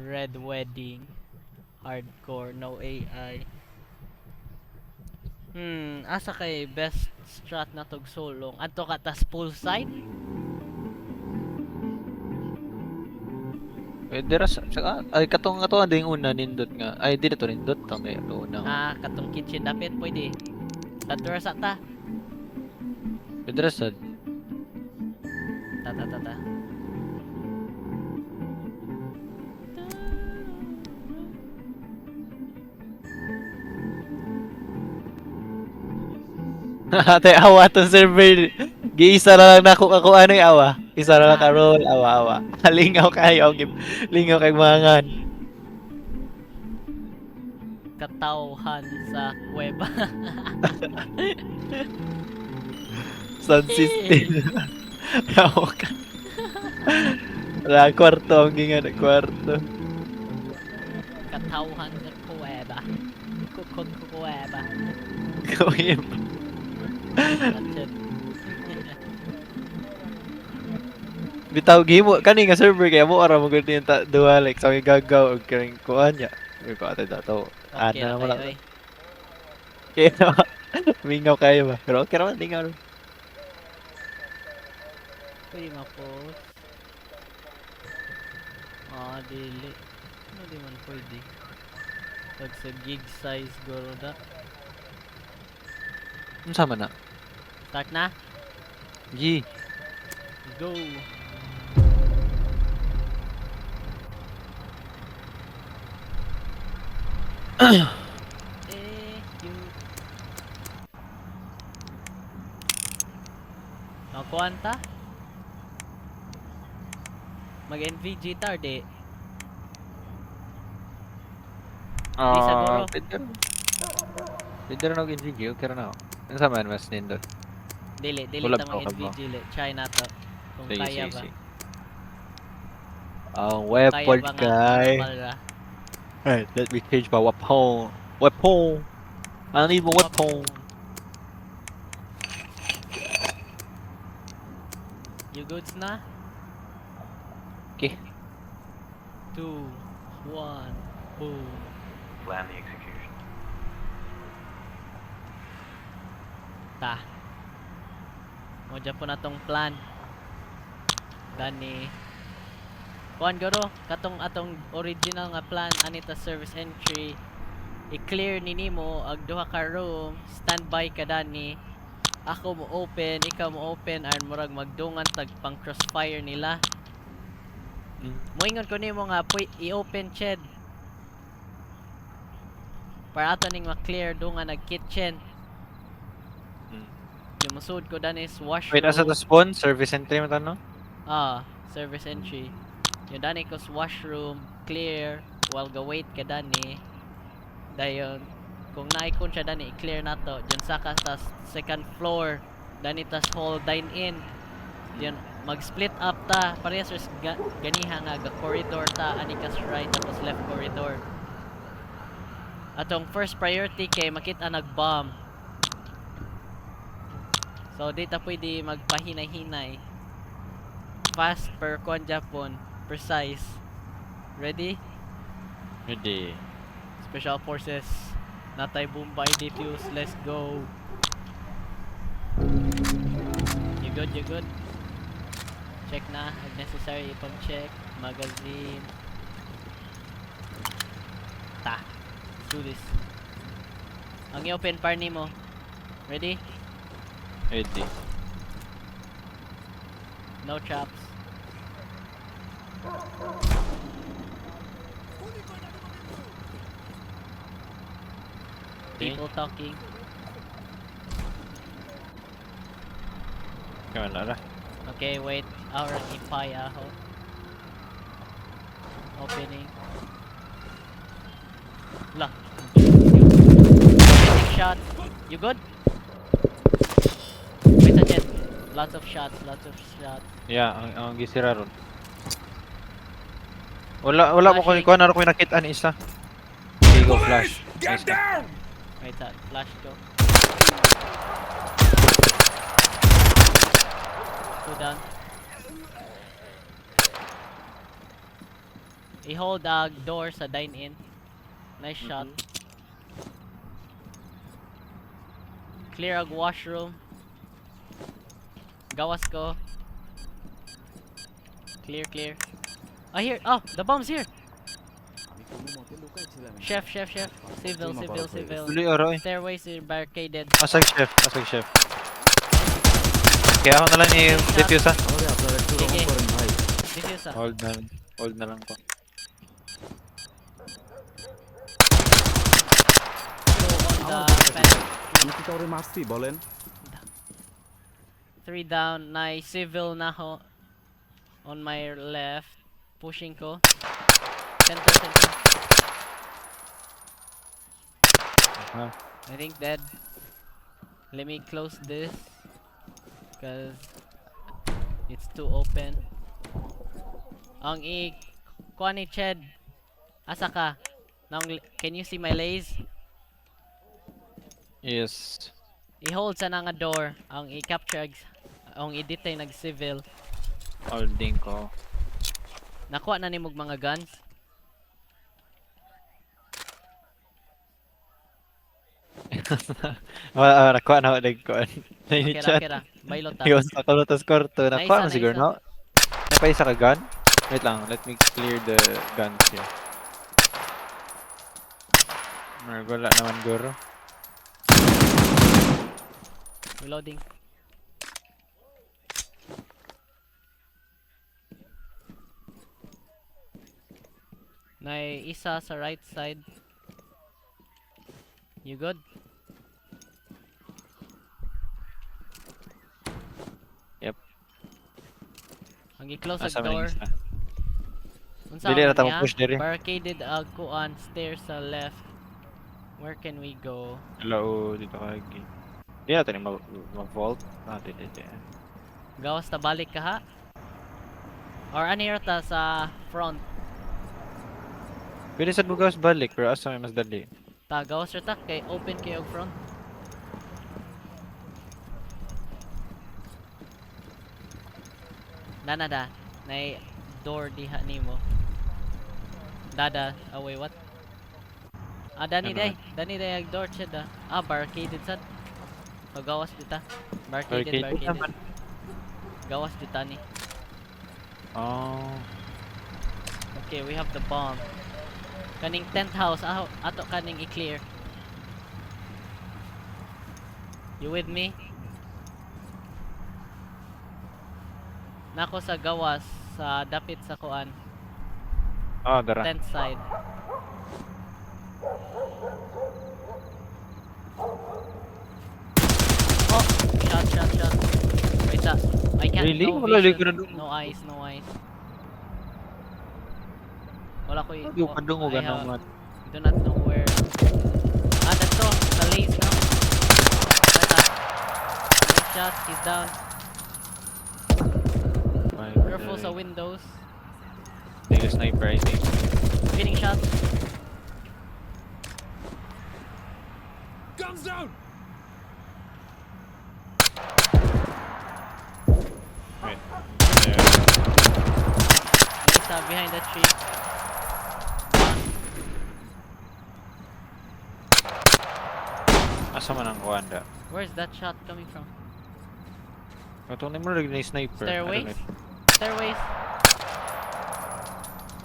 Red Wedding. Hardcore, no AI. Asa kay best strat na tog sulong? Adto ka tas full side? Pwede ra sa ay katong ato ding una nindot nga. Ay di na to nindot to may ato una nga. Katong kitchen dapit pwede. Tatura sa ta. Pwede ra sad. Ta ta ta ta. Ate awa tong server. Giisa na lang nako ako ano yung awa. Isa na lang ka roll awa. Lingaw kayo lingaw kay mangan. Katawhan sa kuweba. Sound system. Awa ka. Wala kwarto ang gingan kwarto. Katawhan sa kuweba. Kukod ko kuweba. Kawin. Ratchet. Bitaw gimo kani nga server kaya mo ara mo gud yung duha like sa gagaw og kaning kuan nya. Ko ate dato. Okay Ana na mo kayo lang. eh. Kaya naman, mingaw kayo ba? Pero okay naman, lingaw. Pwede ma-post. Dili. Ano di man pwede. Pag sa gig size goro da. Ano sama na? Start na? G. Go! Yung... Nakuhaan ta? Mag-NVG ta or di? Di siguro. Pwede rin ako NVG, okay rin ako. Ano sama mas nindot? Dili Kulab ta ko, mag-NVG li. Try na to. Kung Sige, kaya sige, ba. sige. Ang Kung kaya weapon ba nga guy. normal ra. Alright, let me change my weapon. Weapon! I need my weapon. You goods na? Okay. 2, 1, boom. Plan the execution. Ta. Modya po na tong plan. Dani. Kuan garo, katong atong original nga plan anita service entry. I-clear ni nimo ag duha ka room, standby ka dani. Ako mo open, ikaw mo open aron murag magdungan tag pang crossfire nila. Moingon ko nimo nga i-open ched. Para ato ning ma-clear dungan nag kitchen. Yung musud ko dani is washroom. Wait, asa to spawn? Service entry mo no? Service entry. Yung dani ko sa washroom, clear, while wait ka dani. Dayon, kung na-icon siya dani, i-clear na to. Diyan sa tas second floor, dani tas hall dine-in. Diyan, mag-split up ta. Parehas ganiha nga, corridor ta, anikas right, tapos left corridor. Atong first priority kay makita nag-bomb. So, dito pwede magpahinay-hinay. Fast per kon Japon. Precise. Ready? Ready. Special Forces. Natay Bombay defuse. Let's go. You good? You good? Check na. If necessary, ipang check. Magazine. Ta. Let's do this. Ang i-open par nimo. Ready? Ready. No traps. People talking. Kaman na. Okay, wait. Our ipay aho. Opening. Lock. Opening shot. You good? Wait a jet. Lots of shots. Lots of shots. Yeah, ang gisira ron. Wala mo ko Flashing. kuha na rin ko nakita ni isa. Okay, go flash. Get Nice na. down! Wait that. Flash go. Two down. I-hold ang door sa dine-in. Nice shot. Clear ang washroom. Gawas ko. Clear, clear. Ah, here! Oh! The bomb's here! Chef. Civil. Duli oro eh. Stairways are barricaded. Asag chef. Kaya ako na lang yung defuse ah. Sige. Diffuse ah. Hold na lang ko. Two on the pantry. আমি কি কাউরে মারছি বলেন 3 down. Nice. Civil na ho. On my left. Pushing ko. Center. Ah. I think dead. Let me close this. Cause it's too open. Ang kuha ni Ched. Asa ka? Can you see my lays? Yes. I-hold sa nga door. Ang i-capture ang i-detain nag-civil. Holding ko. Nakuha na nimog mga guns. Wala, nakuha na ako nagkuhan. Kira. Bailot ta. Iwas ako na tas kwarto. Nakuha Naisa, na siguro, naisa. no? Napaisa ka gun? Wait lang, let me clear the guns here. Wala naman guro. Reloading. Nay isa sa right side. You good? Yep. Ang i-close Nasa ang door. maling isa. Unsa Dili na man tamo niya? push diri. Barricaded ang kuan stairs sa left. Where can we go? Hello, dito ka lagi. Di natin mag-vault. Dito. Gawas ta balik ka ha? Or anira ta sa front? Pwede sa bugaws balik, pero asa may mas dali. Ta gawas ra ta kay open kayo og front. Nanada, nay door diha nimo. Dada, away what? Ah, Dani Ano? day ang door siya da. Ah, barricaded sad. So gawas dita. Barricaded Barricaded. naman. Gawas dita ni. Oh. Okay, we have the bomb. Kaning tent house, ato kaning i-clear. You with me? Nako sa gawas, sa dapit sa kuan, Ah, dara. tent side. Oh, shot. Wait up. I can't. Really? No Wala vision. ligo na doon. No eyes. Wala ko Yung kadungugan I have- ng mga... Do not know where. Ah, that's all. The lace now. Nice shot. He's down. Careful sa windows. Nigga sniper, I think. Getting shot. Guns down Wait. There. Nice behind that tree. Asa man ang kuwanda? Where's that shot coming from? Katong mo rin na sniper. I don't Stairways? know. Stairways?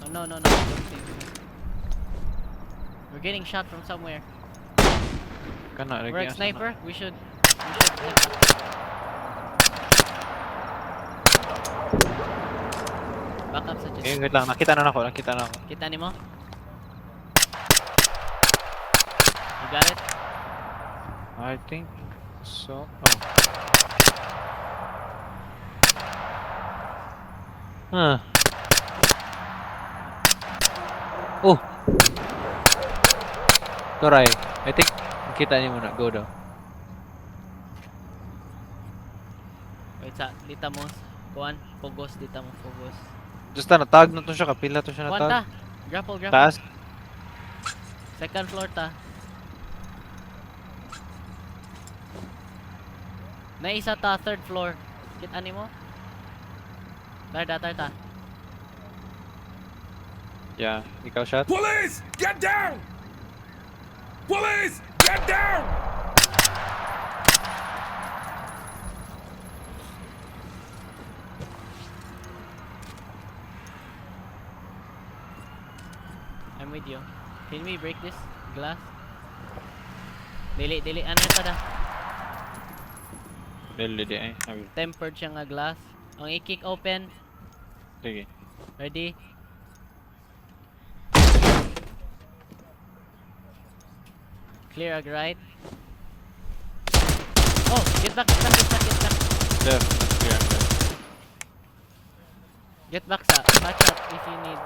Oh, no. I don't think so. We're getting shot from somewhere. Kana, lagi We're a asa sniper. na. We should. Back up sa Okay, chest. wait lang. Nakita na ako. Kita ni mo? You got it? I think so. Oh. Oh. Toray. I think kita niyo muna. Go daw. Wait sa, dita mo. Kuan, focus, dita mo, focus. Just na tag na to siya. Kapila to siya na Kuan ta. tag. Grapple. Taas. Second floor ta. Na isa ta, third floor. Kita ni mo? Tarda. Yeah, ikaw shot. Police! Get down! Police! Get down! I'm with you. Can we break this glass? Dili, dili. Ano ito da? Dili di ay. Tempered siya nga glass. Ang i-kick open. Sige. Ready? Clear ag right. Oh, get back, get back, get back, get back. Left. Clear. Get back sa match up if you need.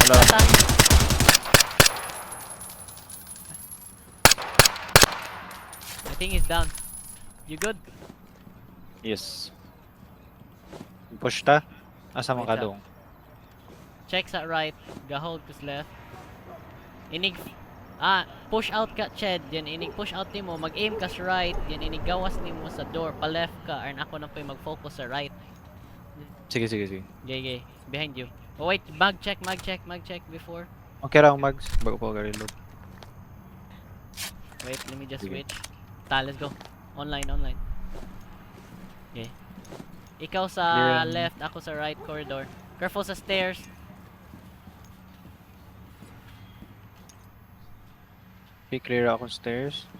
Wala. Attack. I think he's down. You good? Yes. Push ta. Asa man Wait ka dong? Check sa right. Gahold kus left. Inig push out ka Ched. Yan inig push out nimo. Mag-aim ka sa right. Yan inig gawas nimo sa door. Pa left ka. Arn ako na pa mag-focus sa right. Sige, sige, sige. Gay. Behind you. Oh wait, mag check before. Okay ra ang mags. Bago ko reload. Wait, let me just Sige. switch. Let's go. Online. Okay. Ikaw sa Clear. left, ako sa right corridor. Careful sa stairs. Okay, clear ako stairs.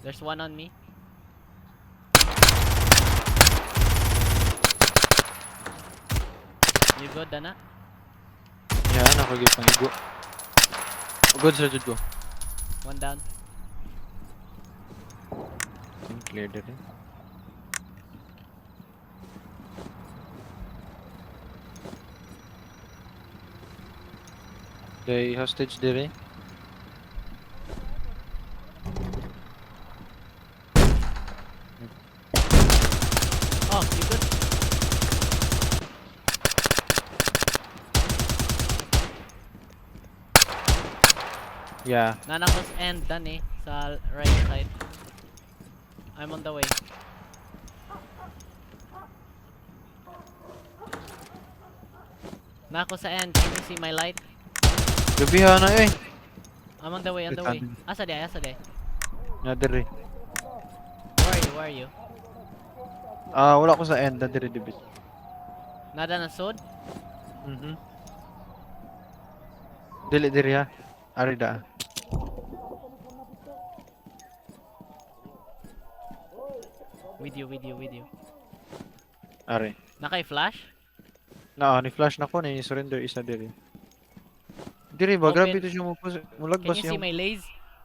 There's one on me. You good, Dana? Yeah, nakagit pang igo. Good sa jud ko. One down. Clear din. Day hostage dire. Oh, you good? Yeah. Nanakos end, done eh. Sa right side. I'm on the way. Nako sa end. Can you see my light? Gabi ha na eh. I'm on the way, on the way. Asa de? Na dire. Where are you? Ah, wala ko sa end na dire dibit. Nada na sod? Mhm. Dili dire ha. Ari da. With you. Ari. Nakay-flash? Na ni flash na ko ni surrender isa dire. Dire ba Open. grabe to siya mo Can mulagbas you see yung my lays?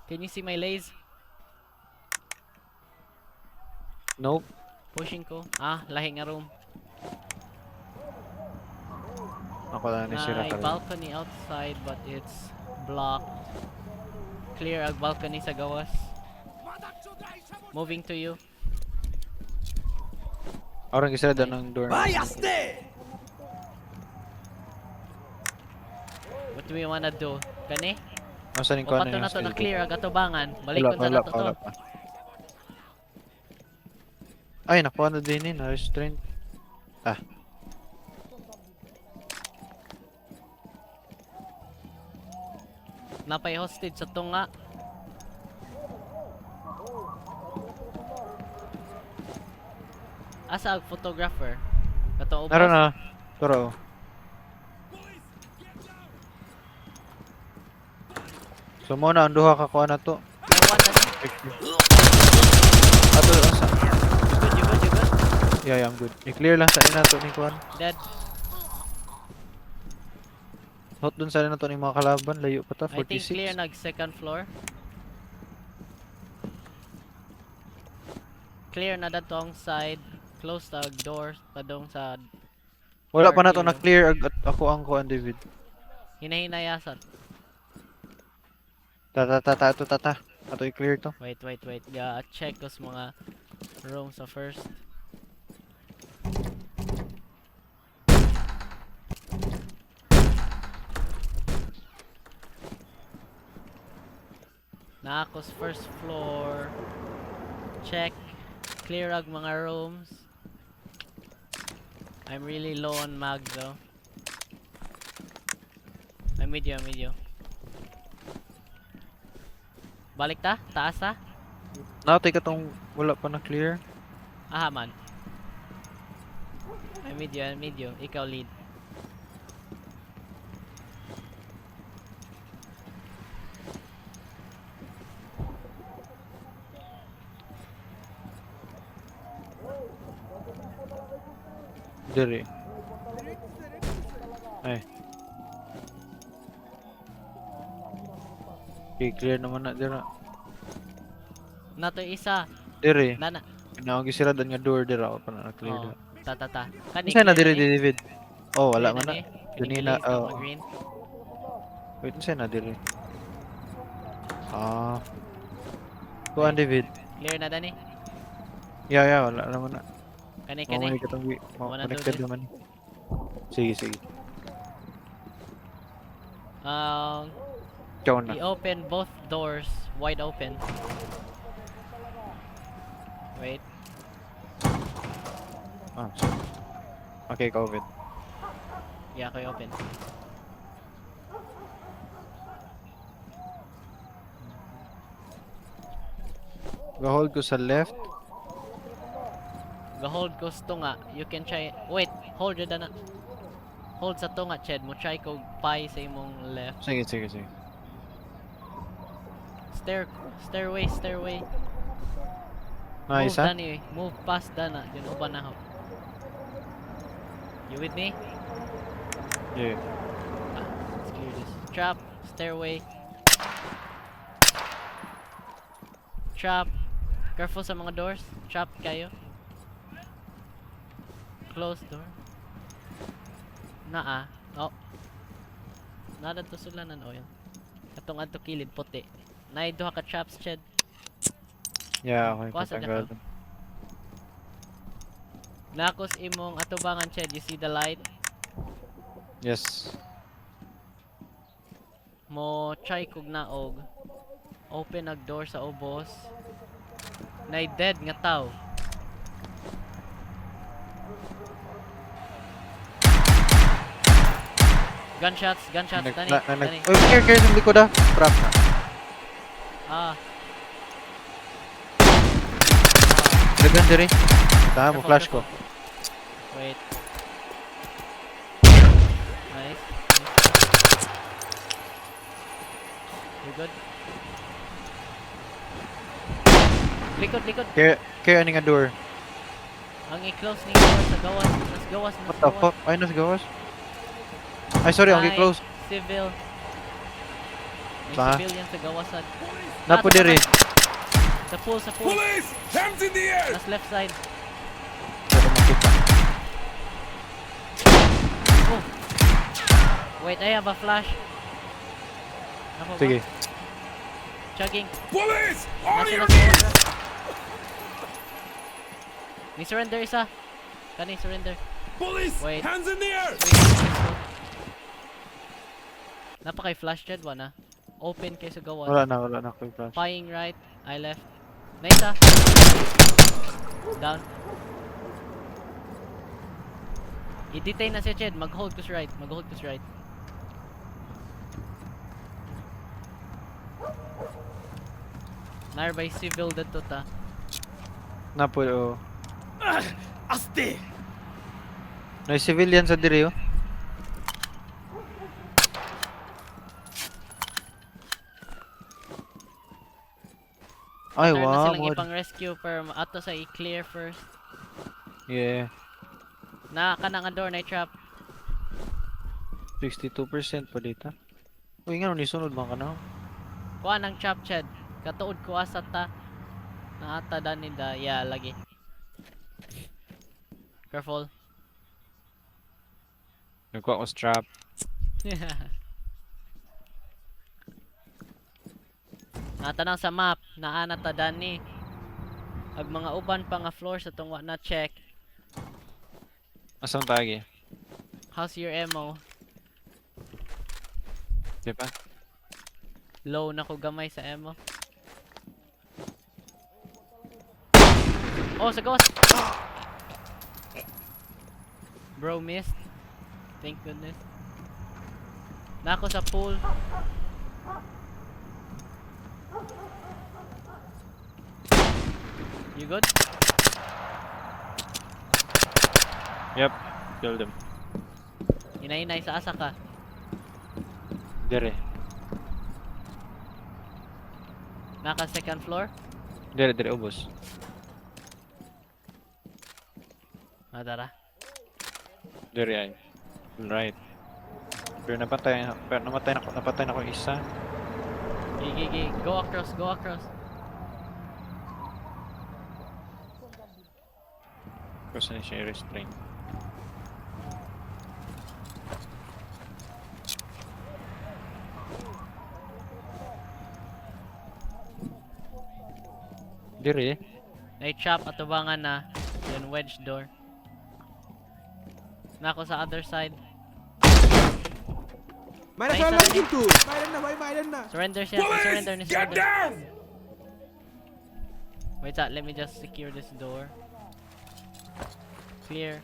Can you see my lays? Nope. Pushing ko. Lahi nga room. Ako na ni sira May ka. balcony outside but it's blocked. Clear ang balcony sa gawas. Moving to you. Orang gisada ng door. What do we wanna do? Kani? Asa ning O kuan pato na to na clear ang atubangan. Wala Balikon sa nato to. pa. Ay, nakuha na din na restraint. Napay hostage sa tunga. Asa ang photographer? Kato ubos. Naroon na. Pero so mo na ang duha ka kuha na to. May one na Ato asa. You good? Yeah, I'm good. I-clear lang sa ina to ni kuan. Dead. Hot dun sa ina to ni mga kalaban, layo pa ta I think 46. clear nag second floor. Clear na datong side. Close the doors padong sa Wala pa na to Clear. na clear ako ang kuan David. hinahinayasan. Ta. Ato i-clear to. Wait. Check ko sa mga rooms sa first. Na ako sa first floor. Check. Clear ang mga rooms. I'm really low on mag though. I'm with you. Balik ta? Taas ta? Natay ka tong wala pa na clear. Aha man. I'm with you. Ikaw lead. Diri. Ay. Okay, clear naman na dira. Nato isa. Diri. Nana. Pinawag sila dan nga door dira pa na clear Oh, dira. ta. Kani Unsa na clear diri David? Oh, wala man na. ni. Ganina, oh. Green. Wait, unsa na diri? Ah. Kuan David. Clear na dani. Ya, wala naman na. Kani. Mamay ka tong Wala na connected daw, naman. Sige. Ikaw na. We open both doors wide open. Wait. Ah, sorry. Okay, COVID. Yeah, ako open. Go-hold ko sa left. Ga-hold ko sa tunga. You can try. Wait, hold yun na. Hold sa tunga, Ched. Mo try ko pie sa imong left. Sige. Stairway. Na Move isa? Dani, move past Dana. Yun uban na ako. You with me? Yeah. Let's clear this. Trap, stairway. Trap. Careful sa mga doors. Trap kayo. Close door. Naa. Oh. Nada to sila ng oil. Katong adto kilid puti. Nay duha ka traps, Ched. Yeah, okay. Kuha sa Patanggal. dako. Nakos imong atubangan, Ched. You see the light? Yes. Mo try kog naog. Open ang door sa ubos. Nay dead nga tao. Gunshots, Dani. Dani. Oh, care sa likod ah. Prop na. Ah, Dagan diri. Tama mo careful, flash ko. careful. Wait. Nice. You good? Likod. Care ani nga door. Ang i-close ni gawas sa gawas. Nas gawas. What the fuck? Ay nas gawas. Ay sorry, okay close. Civil. May Ba? civilian sa gawasan. Napo diri. Sa pool. Police! Hands in the air! Nas left side. Pero makita. Oh. Wait, I have a flash. Ako ba? Sige. Chugging. Police! On Nasa your nasa knees! order. Ni surrender isa. Kani surrender. Police! Wait. Hands in the air! Napakay flash jet wa na. Open kay sa gawas. Wala na ko flash. Pying right. I left. Naisa. Down. I-detain na si Ched. Mag-hold ko sa right. Nearby civil dito ta. Napo oh. Asti! May civilian sa diri oh. Ay Turn na wow. silang ipang rescue per ato sa i-clear first. Yeah. Na kanang nga door na trap. 62% pa dito. Uy nga ni sunod man kana. Kuha ng trap, Ched. Katuod ko asa ta. Na ata dani da. Yeah, lagi. Careful. Nagkuha ko strap. Natanang sa map, naana ta dani. Ag mga uban pa nga floor sa tungwa na check. Asang tagi? How's your ammo? Di ba? Low na ko gamay sa ammo. Oh, sa gawas. Bro missed. Thank goodness. Nako sa pool. You good? Yep. Kill them. Inay-inay sa asa ka. Dire. Naka second floor. Dire ubos. Tara. Dire ay. Right. Pero napatay na ko isa. Gigi. Go across. Kasi na siya i-restrain. Dire. Na-chop atubangan na. Yun wedge door. Nako sa other side. Mayroon Nice, sa nice. line to. Mayroon na. Surrender siya. Police, Surrender ni get surrender. down! Wait, let me just secure this door. Clear.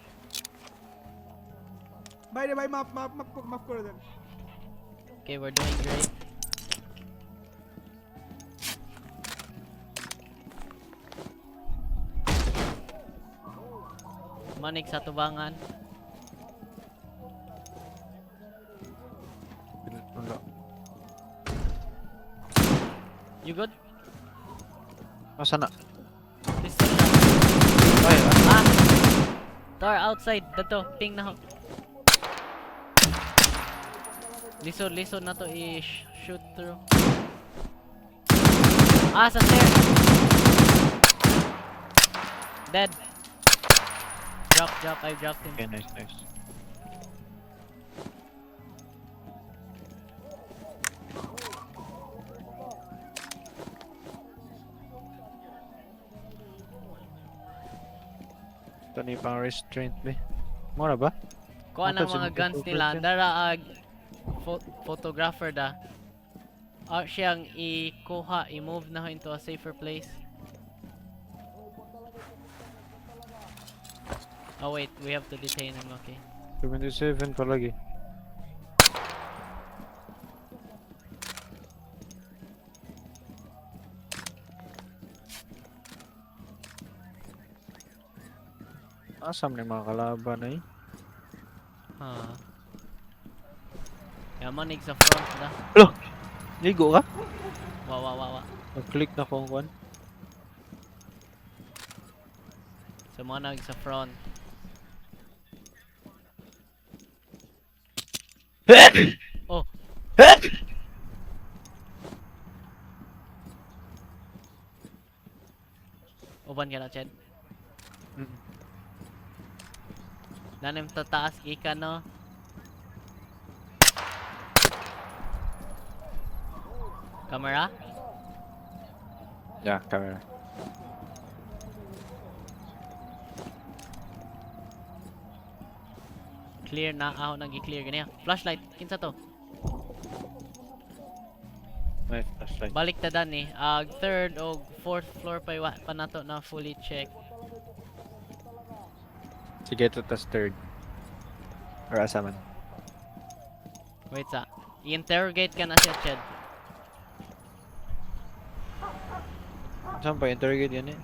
By the way, map ko rin. Okay, we're doing great. Manik sa tubangan. Wala. You good? Asa na? Listen na. Ay, Ah! Tar outside. Dato. Ping na ho. Lisod na to i-shoot through. Ah, sa stair. Dead. Drop. I dropped him. okay, nice. Ito na yung pang restraint be. Mura ba? Kuha ng Ito, mga guns nila. 72%. Dara photographer da. Siyang i-kuha, i-move na ho into a safer place. Oh wait, we have to detain him, okay. 77 palagi. Asam na yung mga kalaban eh. Huh. Manig sa front da. Hello! Ligo ka? Wa. Nag-click na ko ang kwan. Manig sa front. Oh, uban ka na, Ched. Nanim tataas ika, no? Camera? Yeah, camera. Clear na ako nag-i-clear ganiya. Flashlight, kinsa to? May flashlight. Balik ta dani. Third o fourth floor pa nato na fully check. Sige, ito tas third. Or asa man. Wait sa. I-interrogate ka na siya, Ched. Saan pa? Interrogate yan eh.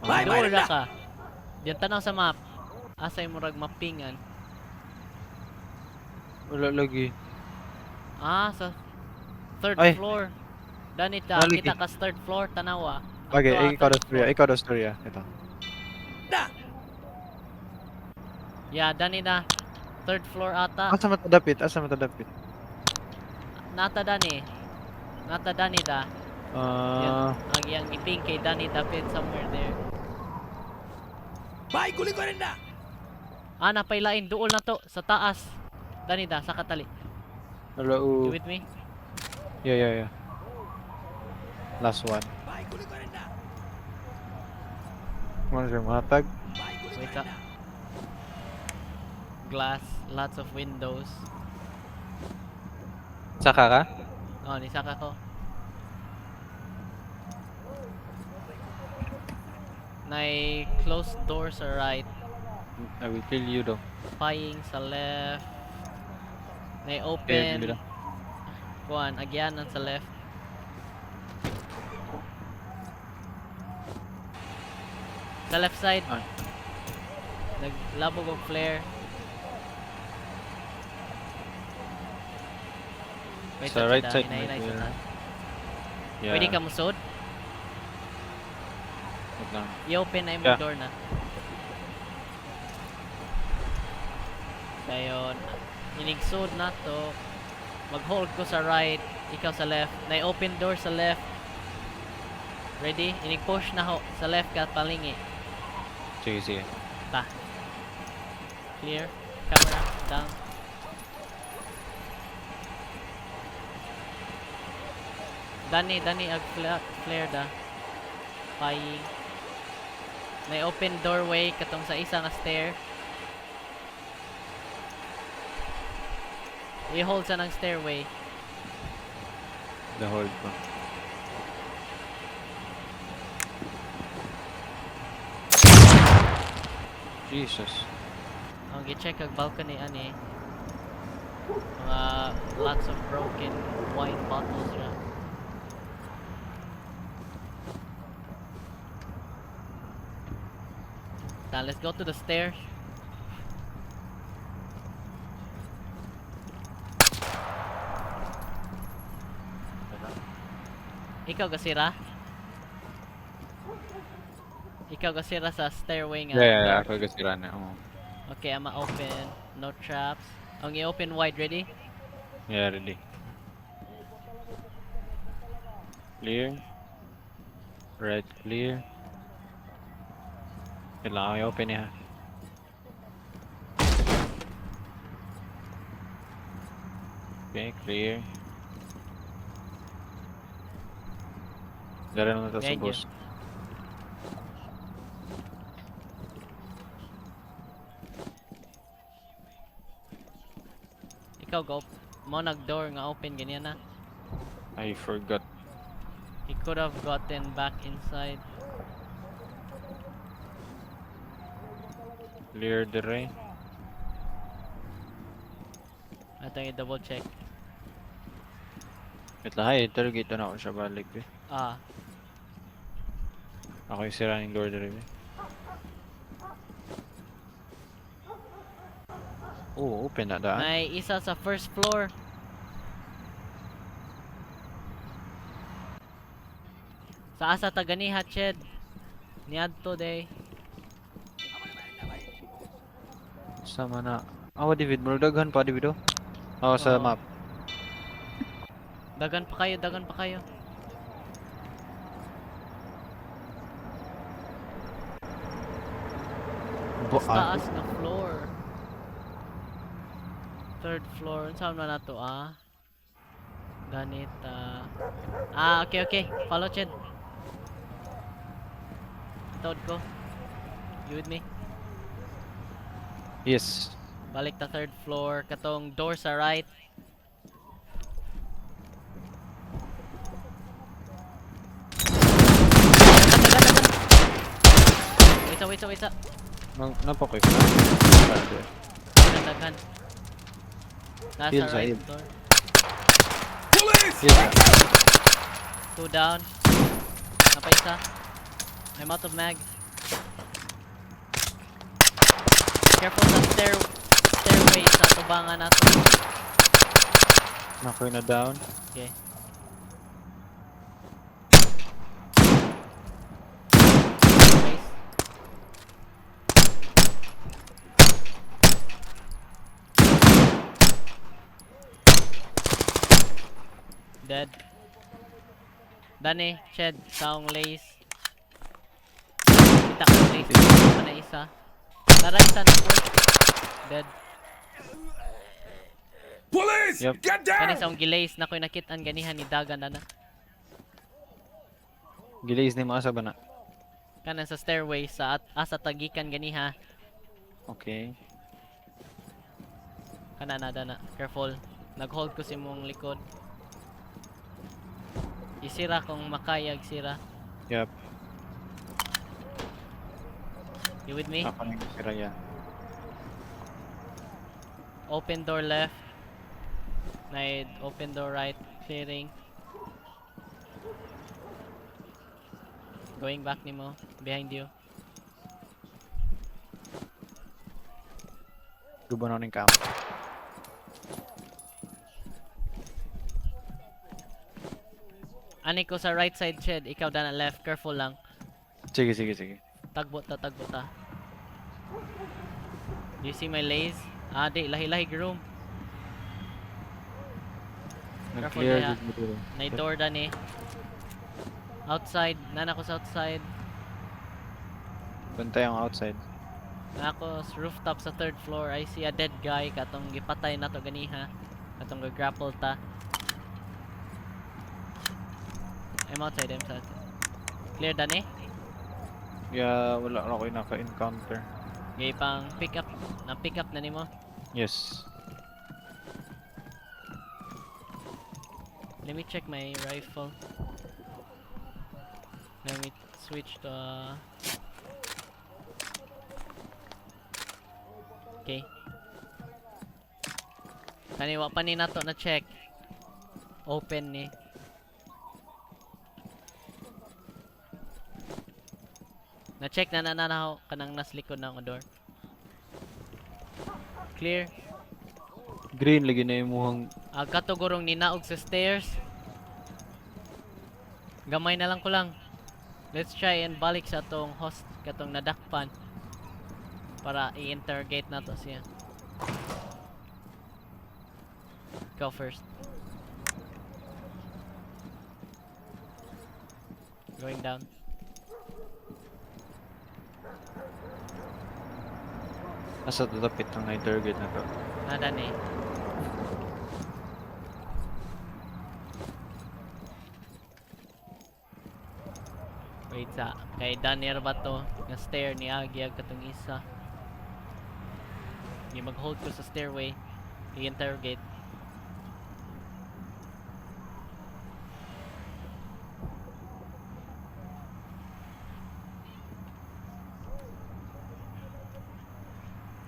Door ra ka. Diyan tanaw sa map. Asay mo rag mappingan. Wala lagi. Sa third Ay. floor. Dani ta, Balik kita ka sa third floor tanawa. Okay, Ang ikaw third daw storya. floor. Ikaw daw storya. Ito. Yeah, dani na. Third floor ata. Asa matadapit? Asa matadapit? Nata dani. Nata dani da. Yan, ang iyang iping kay Danny David somewhere there. Bye, kulit ko rin na! Napailain duol na to sa taas. Danny da sa katali. Wala You o. with me? Yeah. Last one. Bye, kulit ko rin na! Ano siya matag? Bye, kulit Wait ko up. rin na! Glass, lots of windows. Saka ka? Oh, nisaka ko. Nay closed door sa right. I will kill you though. Paying sa left. May Kill open. you though. Kuan, agyanan sa left. Sa left side. Ah. Naglabog og flare. Wait, Sa right side, Hinay-hinay may sa flare. taas. Yeah. Pwede ka musod? Wait lang. I-open na yung Yeah. door na. Dayon, inigsod na to. Mag-hold ko sa right, ikaw sa left. Na-open door sa left. Ready? Inig-push na ho. Sa left ka, palingi. Sige, sige. Ta. Clear. Camera. Down. Dani ag flare da. Paying. May open doorway katong sa isa nga stair. I-hold sa ng stairway. The hold ko. Jesus. Ang gi-check ang balcony ani. Mga lots of broken wine bottles ra. Now let's go to the stairs. Ikaw gasira? Ikaw gasira sa stairway nga. Yeah. Ako gasira na. Oh. Okay, I'ma open. No traps. Ang i-open wide, ready? Yeah, ready. Clear. Right, clear. Kailangan ko i-open niya. Okay, clear. Dara naman ito sa Medyo. boss. Ikaw go. Mo nag-door nga open ganyan na. I forgot. He could have gotten back inside. Clear the rain. Atong i-double check. Wait lang, ay, interrogate na ako siya balik eh. Ah, Ako yung sira ng door dere eh. Oh, open na daan. may isa sa first floor. Sa asa taganiha, Ched. Niadto day. Sama na. Awa David, murag daghan pa David oh. Ako sa Oo. map. Dagan pa kayo, dagan pa kayo. Sa taas na floor. Third floor. Saan na na to ah? Ganita. Okay. Follow Ched. Toad ko. You with me? Yes. Balik ta third floor. Katong door sa right. Wait. Napakoy ko na. Daghan. Nasa Heal sa right heal. door. Police! Yes. Two down. Napa isa. I'm out of mag. Careful sa stairway sa tubangan nato. Nakoy na down. Okay. Nice. Dead. Dani, Shed, saong lace. Kita ko lace. Ito na isa. Tara isa na po. Dead. Police! Yep. Get Kani down! saong gilace na ko'y nakitaan ganihan ni Dagan na. Gilays ni mga ba na? Kanan sa stairway sa asa tagikan ganiha. Okay. Kana na. Careful. Nag-hold ko si mong likod. Isira kung makayag sira. Yup. You with me? Ako na yung sira yan. Open door left. Nide, open door right. Clearing. Going back nimo. Behind you. Gubo na ning camp. Ani ko sa right side shed. Ikaw na left. Careful lang. Sige, sige, sige. Tagbo ta, tagbo ta. Do you see my lays? Ah, di. Lahi-lahi room. Careful Nag-clear diha. gud mo. May door dani. Outside. Nana ko sa outside. Bantay ang outside. Nana ko sa rooftop sa 3rd floor. I see a dead guy. Katong gipatay na to ganiha. Katong grapple ta. I'm outside. Clear dani? Yeah, wala na ako naka-encounter. Gay pang pick up. Na-pick up na nimo. Yes. Let me check my rifle. Let me switch to okay. Kaniwa pa ni nato na check. Open ni. Na-check na nananaw kanang nas likod ng door. Clear. Green lagi na imuhang Katugurong ninaog sa stairs. Gamay na lang ko lang. Let's try and balik sa atong host katong nadakpan para i-interrogate na to siya. Go first. Going down. nasa tatapit ng target na to. Nada ni. Wait sa kay Daniel ba to? Nga stair ni Agiag katong isa. Hindi mag-hold ko sa stairway. I-interrogate.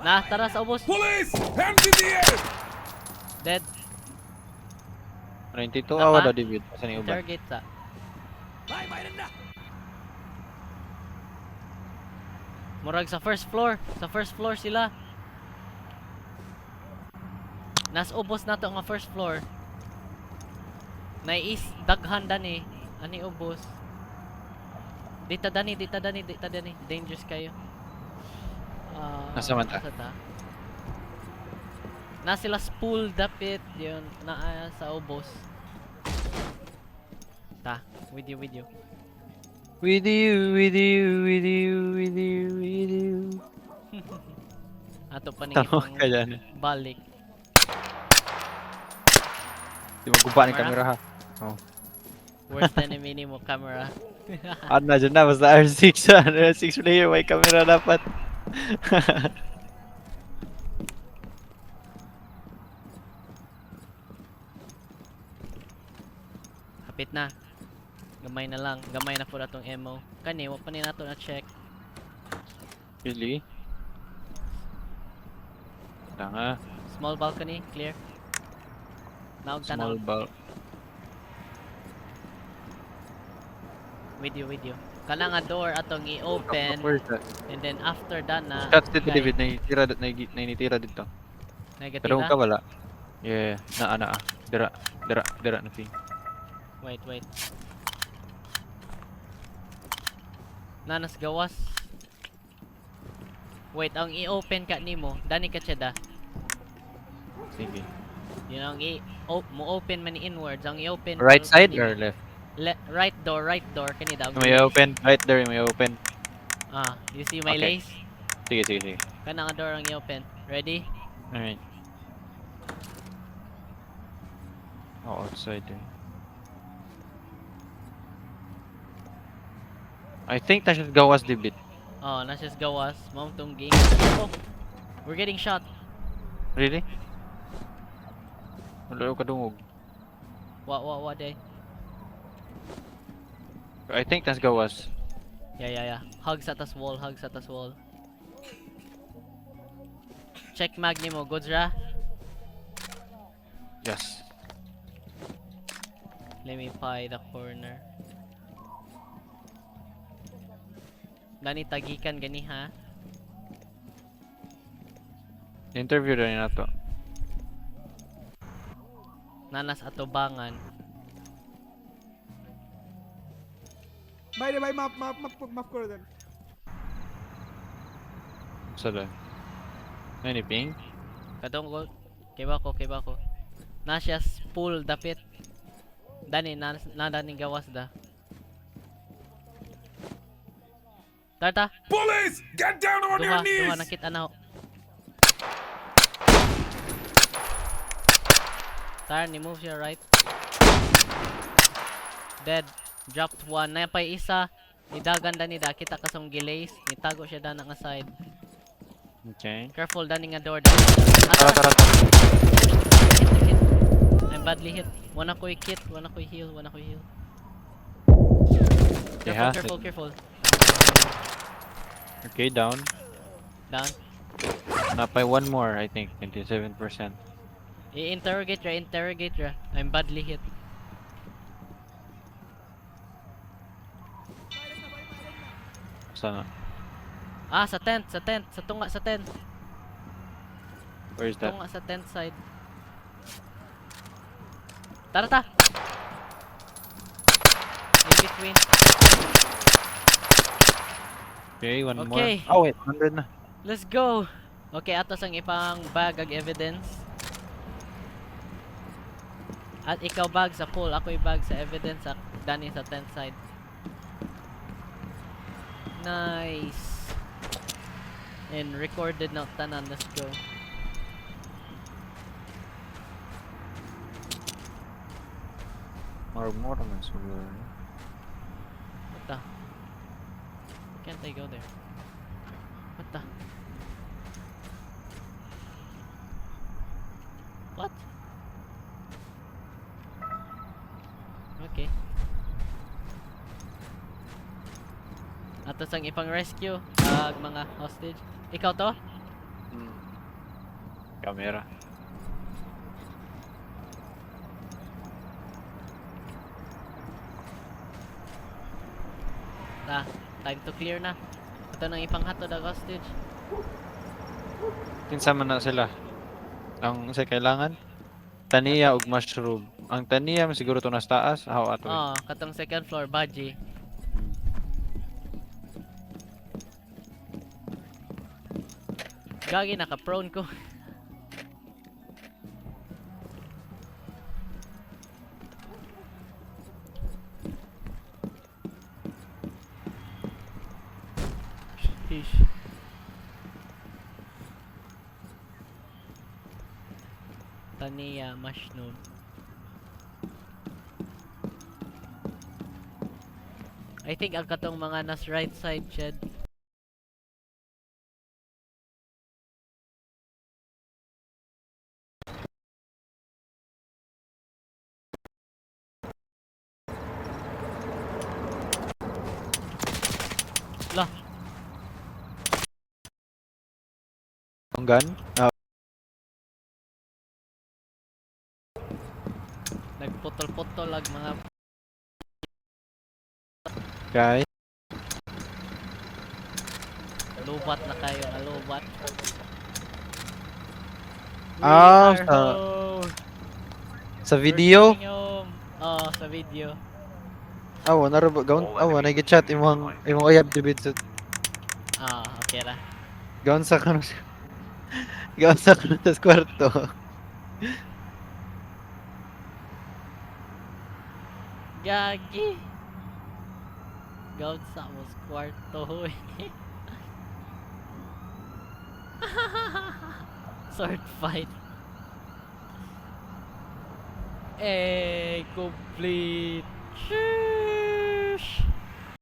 Na, tara sa ubos. Police! Hands in the air! Dead. 92 Napa? wala David. Asa ni uban? Interrogate sa. Bye, bye na. Murag sa first floor. Sa first floor sila. Nas ubos na to nga first floor. Nais daghan dani. Ani ubos. Dita dani. Dangerous kayo. Nasa man ta? asa ta? Na sila spool dapit yun na sa ubos. Ta, with you. With you. Ato pa Tama ka dyan. balik. Di magkuba ni Camera? camera ha. Worst enemy ni mo camera. Ano na dyan na, basta R6 R6 player, may camera dapat. Hapit na. Gamay na lang. Gamay na po na tong ammo. Kani, wa pa ni nato na check. Really? Tanga. Small balcony, clear. Naog Small tanaw. ball. With you. Kana nga door atong i-open. Where's that? And then after that na. Shots dito guy, David, nainitira dito. Pero Nagatira. ka wala. Yeah, naa. Dira na fi. Wait. Nanas gawas. Wait, ang i-open ka nimo, dani ka tsada. Sige. Yun ang mo-open man inwards, ang i-open Right mo- side kani- or left? right door kani daw. May open, right there, may open. You see my Okay. lace? Sige. Kana nga door ang i-open. Ready? Alright. Oh, outside eh. I think that should go as David. Oh, nasa gawas, mount tong game. Oh. We're getting shot. Really? Wala ko kadungog. What day? I think that's gawas. Yeah. Hugs at us wall. Check mag nimo, goods ra. Yes. Let me pie the corner. Dani tagikan gani ha. Interview rin na to. Nanas atubangan. By the way, map ko rin. Sa doon. Anything? Kadong ko. Kay ba ko. Nasya pool dapit. Dani na dani gawas da. Tarta. Police! Get down on your Duha knees! nakita na. Tar ni move your right. Dead. Dropped one. Napay isa. Nidagan dani da kita kasong gilays. Nitago siya da nga side. Okay. Careful dani nga door dani. Tara, tara, tara. Hit. I'm badly hit. Wanna ko'y kit, wanna ko'y heal. Yeah. Careful. Okay, down. Down. Napay one more, I think. 27%. I-interrogate ra. I'm badly hit. Sana. Ah, sa tent. Sa tunga sa tent. Where is that? Tunga sa tent side. Tara. In between. Okay, one Okay. more. Oh, wait. 100 na. Let's go. Okay, atos ang ipang bag ag evidence. At ikaw bag sa pool, ako bag sa evidence at Danny sa tent side. Nice. And recorded na tanan, let's go. More naman siguro. What the? Can't I go there? What the? What? Okay. Atos ang ipang rescue ag mga hostage. Ikaw to? Camera. Time to clear na. Ito nang ipang hatod ag hostage. Kinsa man na sila. Ang sa kailangan taniya ug mushroom. Ang taniya siguro to nas taas, how ato. Oh, katong second floor baji. Gagi naka-prone ko. Sheesh. Taniya mushroom. I think ang katong mga nas right side shed. Lah, Ang gun? nagputol-putol ag mga Okay. lubat na kayo, lubat. Ah, We are sa- home. Sa video? We're going home. Oh, sa video. Awa na ra ba gaon? Awa na gid-chat imong uyab dibid sa Ah, okay ra. gaon sa kanus. Gaon sa kanus kwarto. Gagi. Gaud sa mos kwarto hoy. Sword fight. Complete. Shoo!